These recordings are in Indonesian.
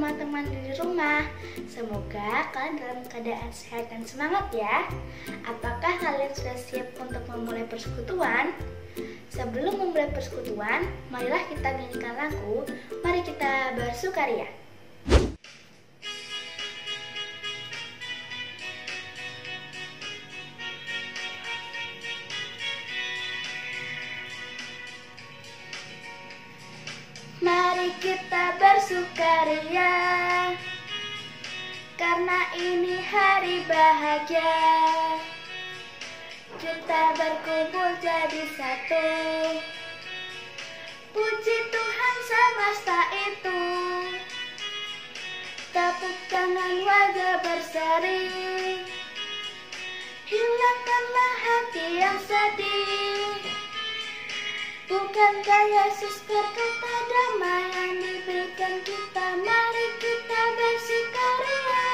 teman-teman di rumah. Semoga kalian dalam keadaan sehat dan semangat ya. Apakah kalian sudah siap untuk memulai persekutuan? Sebelum memulai persekutuan, marilah kita nyanyikan lagu Mari Kita Bersukaria. Mari kita bersukaria, karena ini hari bahagia. Kita berkumpul jadi satu, puji Tuhan semesta itu. Tepuk tangan wajah berseri, hilangkanlah hati yang sedih. Bukankah Yesus berkata damai yang diberikan kita? Mari kita bersukaria.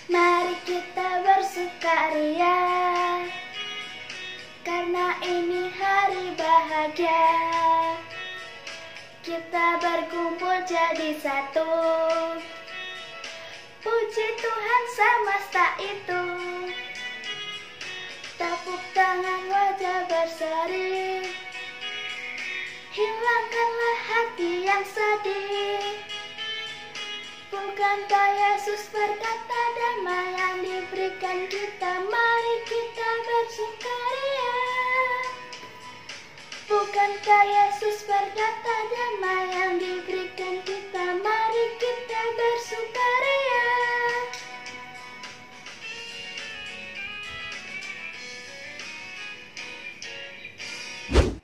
Mari kita bersukaria, karena ini hari bahagia. Kita berkumpul jadi satu, puji Tuhan semesta itu. Tepuk tangan wajah berseri, hilangkanlah hati yang sedih. Bukankah Yesus berkata damai yang diberikan kita? Mari kita bersukaria. Bukankah Yesus berkata damai yang diberikan kita? Mari kita bersukaria.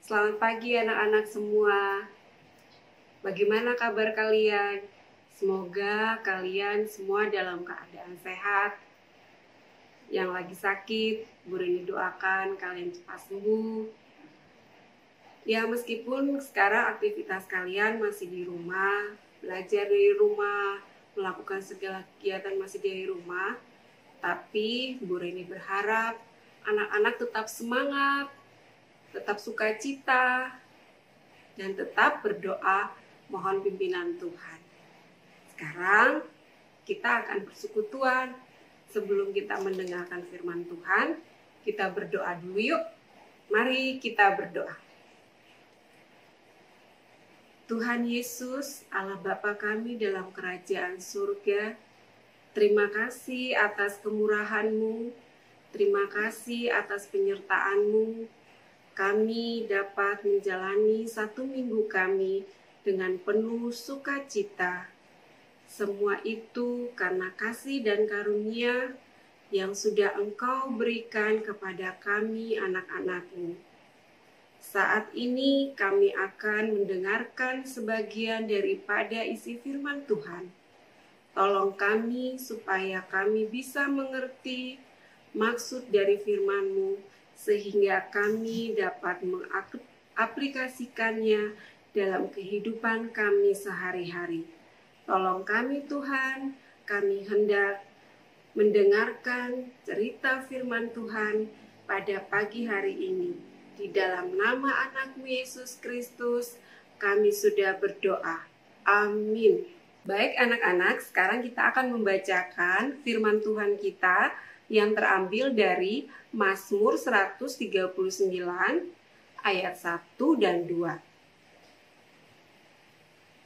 Selamat pagi anak-anak semua. Bagaimana kabar kalian? Semoga kalian semua dalam keadaan sehat. Yang lagi sakit, Bu Reni doakan kalian cepat sembuh. Ya, meskipun sekarang aktivitas kalian masih di rumah, belajar dari rumah, melakukan segala kegiatan masih dari rumah, tapi Bu Reni berharap anak-anak tetap semangat, tetap sukacita, dan tetap berdoa mohon pimpinan Tuhan. Sekarang kita akan persekutuan. Sebelum kita mendengarkan firman Tuhan, kita berdoa dulu yuk. Mari kita berdoa. Tuhan Yesus, Allah Bapa kami dalam kerajaan surga, terima kasih atas kemurahan-Mu, terima kasih atas penyertaan-Mu. Kami dapat menjalani 1 minggu kami dengan penuh sukacita. Semua itu karena kasih dan karunia yang sudah Engkau berikan kepada kami anak-anak-Mu. Saat ini kami akan mendengarkan sebagian daripada isi firman Tuhan. Tolong kami supaya kami bisa mengerti maksud dari firman-Mu, sehingga kami dapat mengaplikasikannya dalam kehidupan kami sehari-hari. Tolong kami Tuhan, kami hendak mendengarkan cerita firman Tuhan pada pagi hari ini. Di dalam nama anak-Mu Yesus Kristus, kami sudah berdoa. Amin. Baik anak-anak, sekarang kita akan membacakan firman Tuhan kita yang terambil dari Mazmur 139 ayat 1 dan 2.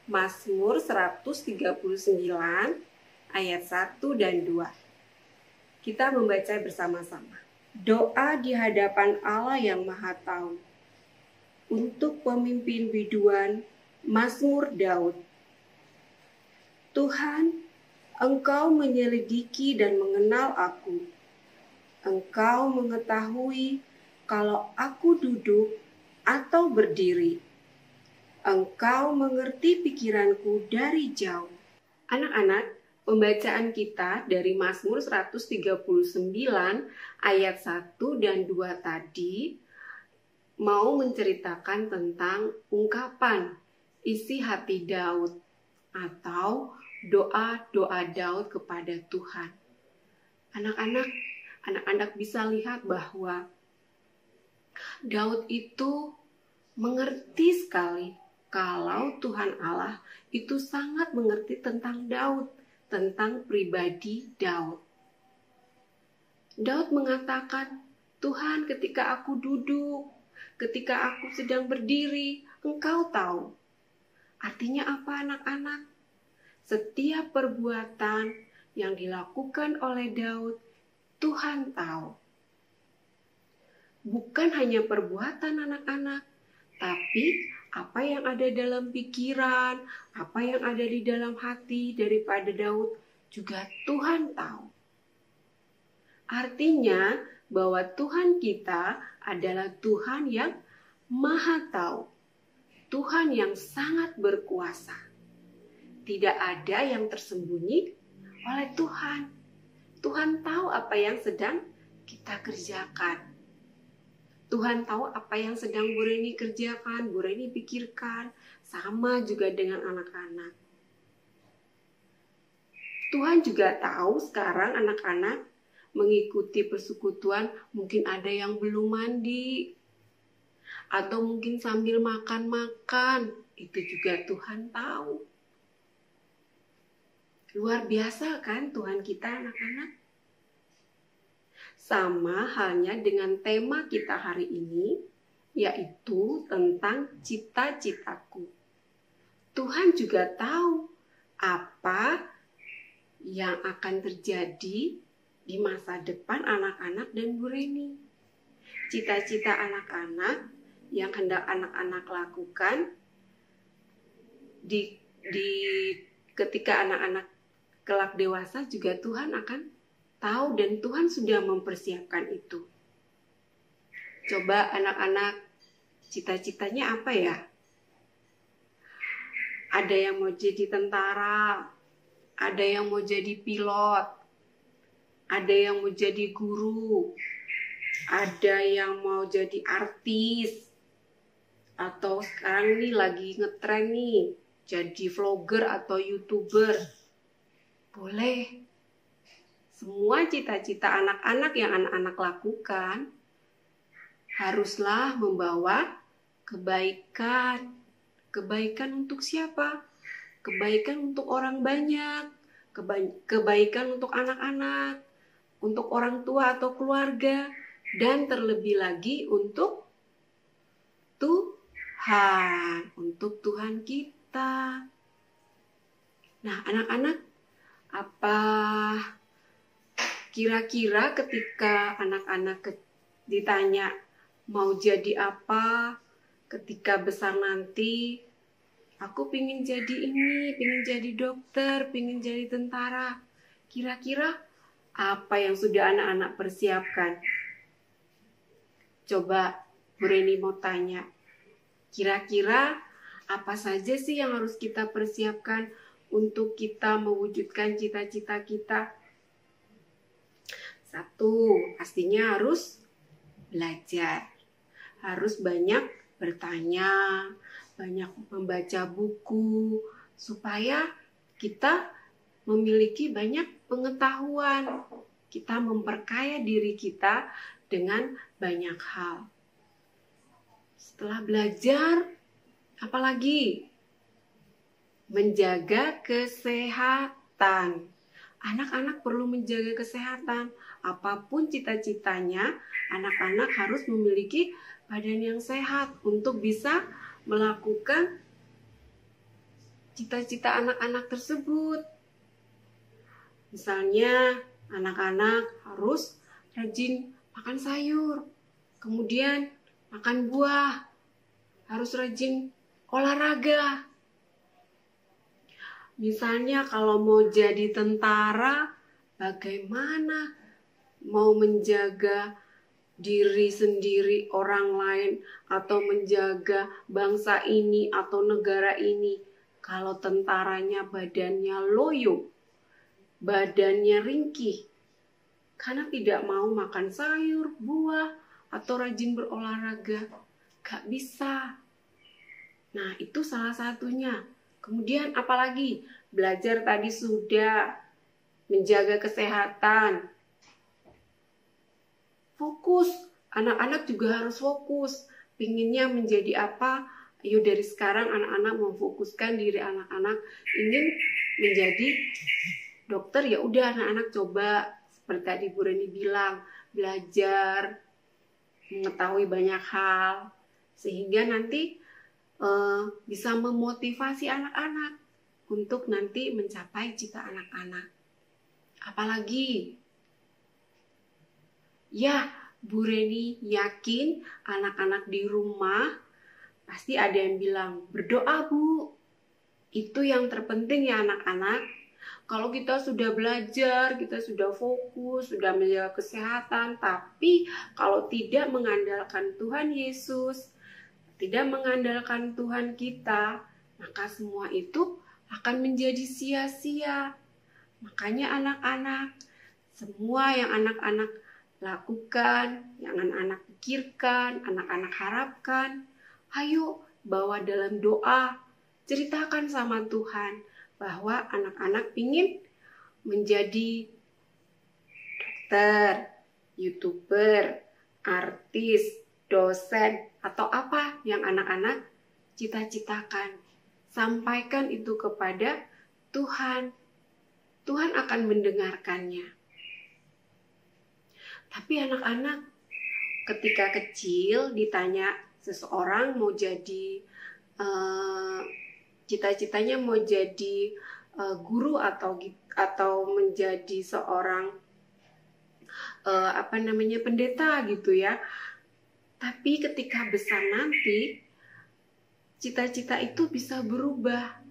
Mazmur 139 ayat 1 dan 2. Kita membaca bersama-sama. Doa di hadapan Allah yang Maha Tahu. Untuk pemimpin biduan, Mazmur Daud. Tuhan, Engkau menyelidiki dan mengenal aku. Engkau mengetahui kalau aku duduk atau berdiri. Engkau mengerti pikiranku dari jauh. Anak-anak, pembacaan kita dari Mazmur 139 ayat 1 dan 2 tadi mau menceritakan tentang ungkapan isi hati Daud atau doa-doa Daud kepada Tuhan. Anak-anak, anak-anak bisa lihat bahwa Daud itu mengerti sekali kalau Tuhan Allah itu sangat mengerti tentang Daud, tentang pribadi Daud. Daud mengatakan, Tuhan, ketika aku duduk, ketika aku sedang berdiri, Engkau tahu. Artinya apa, anak-anak? Setiap perbuatan yang dilakukan oleh Daud, Tuhan tahu. Bukan hanya perbuatan anak-anak, tapi apa yang ada dalam pikiran, apa yang ada di dalam hati daripada Daud juga Tuhan tahu. Artinya bahwa Tuhan kita adalah Tuhan yang Maha Tahu, Tuhan yang sangat berkuasa. Tidak ada yang tersembunyi oleh Tuhan. Tuhan tahu apa yang sedang kita kerjakan. Tuhan tahu apa yang sedang Bu Reni kerjakan, Bu Reni pikirkan. Sama juga dengan anak-anak. Tuhan juga tahu sekarang anak-anak mengikuti persekutuan, mungkin ada yang belum mandi. Atau mungkin sambil makan-makan. Itu juga Tuhan tahu. Luar biasa kan Tuhan kita, anak-anak? Sama halnya dengan tema kita hari ini, yaitu tentang cita-citaku. Tuhan juga tahu apa yang akan terjadi di masa depan anak-anak dan Bu Reni. Cita-cita anak-anak yang hendak anak-anak lakukan ketika anak-anak kelak dewasa juga Tuhan akan tahu dan Tuhan sudah mempersiapkan itu. Coba anak-anak, cita-citanya apa ya? Ada yang mau jadi tentara, ada yang mau jadi pilot, ada yang mau jadi guru, ada yang mau jadi artis, atau sekarang ini lagi ngetren nih, jadi vlogger atau YouTuber. Boleh. Semua cita-cita anak-anak yang anak-anak lakukan haruslah membawa kebaikan. Kebaikan untuk siapa? Kebaikan untuk orang banyak, kebaikan untuk anak-anak, untuk orang tua atau keluarga, dan terlebih lagi untuk Tuhan, untuk Tuhan kita. Nah, anak-anak, apa kira-kira ketika anak-anak ditanya mau jadi apa ketika besar nanti, aku pingin jadi ini, pingin jadi dokter, pingin jadi tentara. Kira-kira apa yang sudah anak-anak persiapkan? Coba Bu Reni mau tanya, kira-kira apa saja sih yang harus kita persiapkan untuk kita mewujudkan cita-cita kita? Satu, pastinya harus belajar. Harus banyak bertanya, banyak membaca buku, supaya kita memiliki banyak pengetahuan. Kita memperkaya diri kita dengan banyak hal. Setelah belajar, apalagi? Menjaga kesehatan. Anak-anak perlu menjaga kesehatan. Apapun cita-citanya, anak-anak harus memiliki badan yang sehat untuk bisa melakukan cita-cita anak-anak tersebut. Misalnya, anak-anak harus rajin makan sayur, kemudian makan buah, harus rajin olahraga. Misalnya kalau mau jadi tentara, bagaimana mau menjaga diri sendiri, orang lain, atau menjaga bangsa ini atau negara ini. Kalau tentaranya badannya loyo, badannya ringkih, karena tidak mau makan sayur, buah, atau rajin berolahraga, gak bisa. Nah, itu salah satunya. Kemudian apalagi? Belajar tadi sudah, menjaga kesehatan. fokus. Anak-anak juga harus fokus. Pinginnya menjadi apa? Ayo dari sekarang anak-anak memfokuskan diri anak-anak ingin menjadi dokter, ya udah anak-anak coba seperti tadi Bu Reni bilang, belajar, mengetahui banyak hal sehingga nanti bisa memotivasi anak-anak untuk nanti mencapai cita anak-anak. Apalagi ya, Bu Reni yakin anak-anak di rumah pasti ada yang bilang, berdoa Bu. Itu yang terpenting ya anak-anak. Kalau kita sudah belajar, kita sudah fokus, sudah menjaga kesehatan, tapi kalau tidak mengandalkan Tuhan Yesus, tidak mengandalkan Tuhan kita, maka semua itu akan menjadi sia-sia. Makanya anak-anak, semua yang anak-anak lakukan, yang anak-anak pikirkan, anak-anak harapkan, ayo bawa dalam doa, ceritakan sama Tuhan bahwa anak-anak ingin menjadi dokter, YouTuber, artis, dosen, atau apa yang anak-anak cita-citakan. Sampaikan itu kepada Tuhan. Tuhan akan mendengarkannya. Tapi anak-anak ketika kecil ditanya seseorang mau jadi cita-citanya mau jadi guru atau menjadi seorang pendeta gitu ya. Tapi ketika besar nanti cita-cita itu bisa berubah.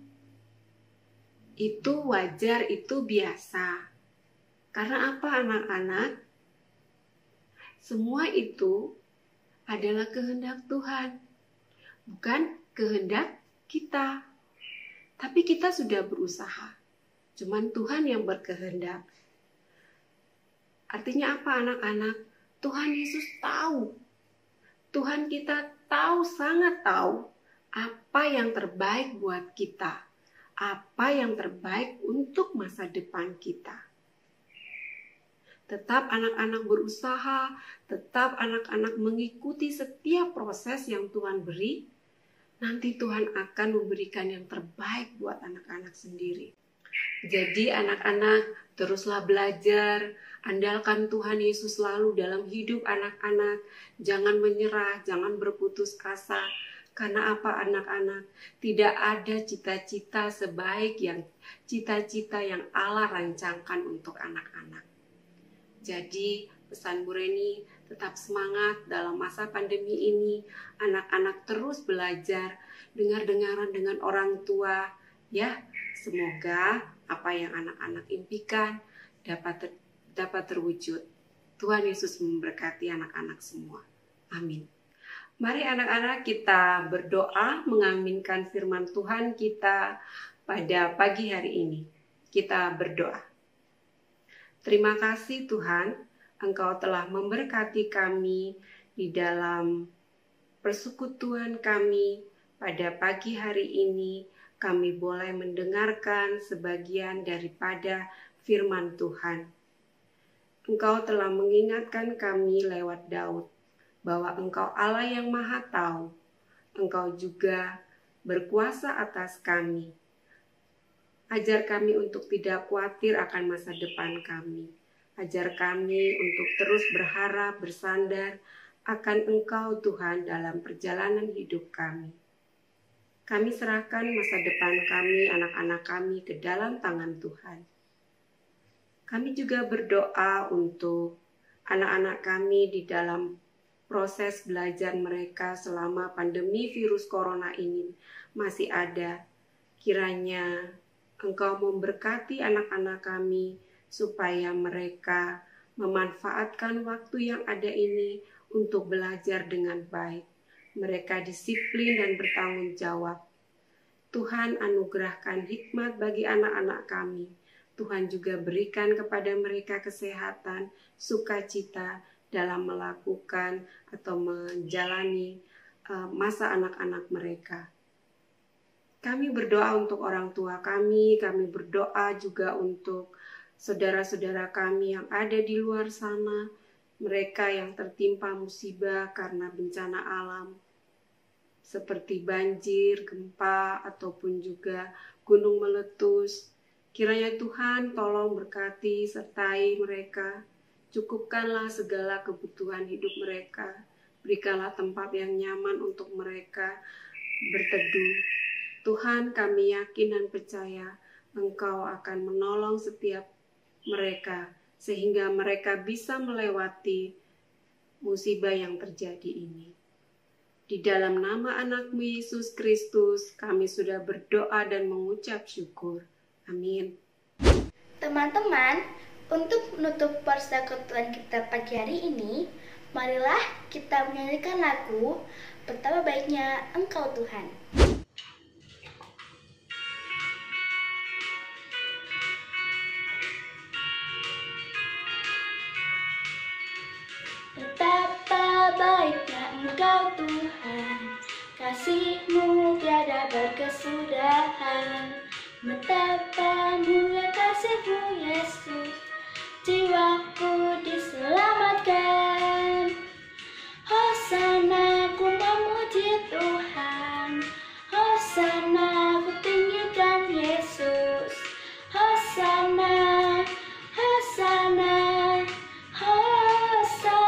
Itu wajar, itu biasa. Karena apa anak-anak? Semua itu adalah kehendak Tuhan, bukan kehendak kita. Tapi kita sudah berusaha. Cuman Tuhan yang berkehendak. Artinya apa anak-anak? Tuhan Yesus tahu. Tuhan kita tahu, sangat tahu apa yang terbaik buat kita. Apa yang terbaik untuk masa depan kita. Tetap anak-anak berusaha, tetap anak-anak mengikuti setiap proses yang Tuhan beri. Nanti Tuhan akan memberikan yang terbaik buat anak-anak sendiri. Jadi anak-anak teruslah belajar, andalkan Tuhan Yesus selalu dalam hidup anak-anak. Jangan menyerah, jangan berputus asa. Karena apa anak-anak? Tidak ada cita-cita sebaik yang cita-cita yang Allah rancangkan untuk anak-anak. Jadi pesan Bu Reni, tetap semangat dalam masa pandemi ini. Anak-anak terus belajar, dengar-dengaran dengan orang tua. Ya, semoga apa yang anak-anak impikan dapat terwujud. Tuhan Yesus memberkati anak-anak semua. Amin. Mari anak-anak kita berdoa mengaminkan firman Tuhan kita pada pagi hari ini. Kita berdoa. Terima kasih Tuhan, Engkau telah memberkati kami di dalam persekutuan kami pada pagi hari ini. Kami boleh mendengarkan sebagian daripada firman Tuhan. Engkau telah mengingatkan kami lewat Daud bahwa Engkau Allah yang Maha Tahu. Engkau juga berkuasa atas kami. Ajar kami untuk tidak khawatir akan masa depan kami. Ajar kami untuk terus berharap, bersandar akan Engkau Tuhan dalam perjalanan hidup kami. Kami serahkan masa depan kami, anak-anak kami ke dalam tangan Tuhan. Kami juga berdoa untuk anak-anak kami di dalam proses belajar mereka selama pandemi virus corona ini masih ada. Kiranya Engkau memberkati anak-anak kami supaya mereka memanfaatkan waktu yang ada ini untuk belajar dengan baik. Mereka disiplin dan bertanggung jawab. Tuhan anugerahkan hikmat bagi anak-anak kami. Tuhan juga berikan kepada mereka kesehatan, sukacita dalam melakukan atau menjalani masa anak-anak mereka. Kami berdoa untuk orang tua kami berdoa juga untuk saudara-saudara kami yang ada di luar sana, mereka yang tertimpa musibah karena bencana alam, seperti banjir, gempa, ataupun juga gunung meletus. Kiranya Tuhan tolong berkati sertai mereka, cukupkanlah segala kebutuhan hidup mereka, berikanlah tempat yang nyaman untuk mereka berteduh. Tuhan, kami yakin dan percaya Engkau akan menolong setiap mereka, sehingga mereka bisa melewati musibah yang terjadi ini. Di dalam nama anak-Mu Yesus Kristus, kami sudah berdoa dan mengucap syukur. Amin. Teman-teman, untuk menutup persekutuan kita pagi hari ini, marilah kita menyanyikan lagu Betapa Baiknya Engkau Tuhan. Betapa baiknya Engkau Tuhan, kasih-Mu tiada berkesudahan. Betapa mulia kasih-Mu Yesus, jiwaku diselamatkan. Hosana ku memuji Tuhan, Hosana ku tinggikan Yesus. Hosana, Hosana, Hosana.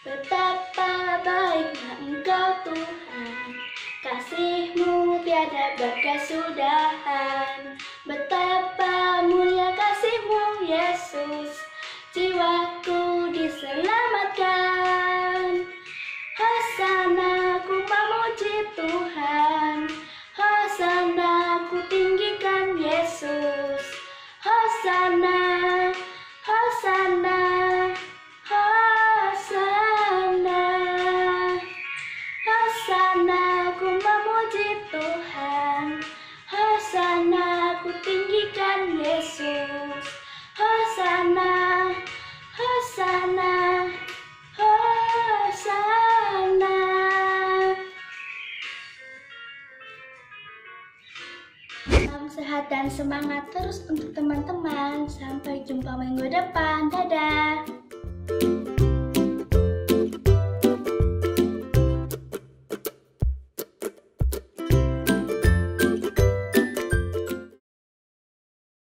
Betapa baiknya Engkau Tuhan, kasih-Mu tiada berkesudahan. Betapa mulia kasih-Mu Yesus, jiwaku diselamatkan. Hosana ku memuji Tuhan, Hosana ku tinggikan Yesus. Hosana, Hosana, Hosana. Hosana ku memuji Tuhan, Hosana ku tinggikan Yesus. Hosana, Hosana, Hosana. Salam sehat dan semangat terus untuk teman-teman. Sampai jumpa minggu depan. Dadah.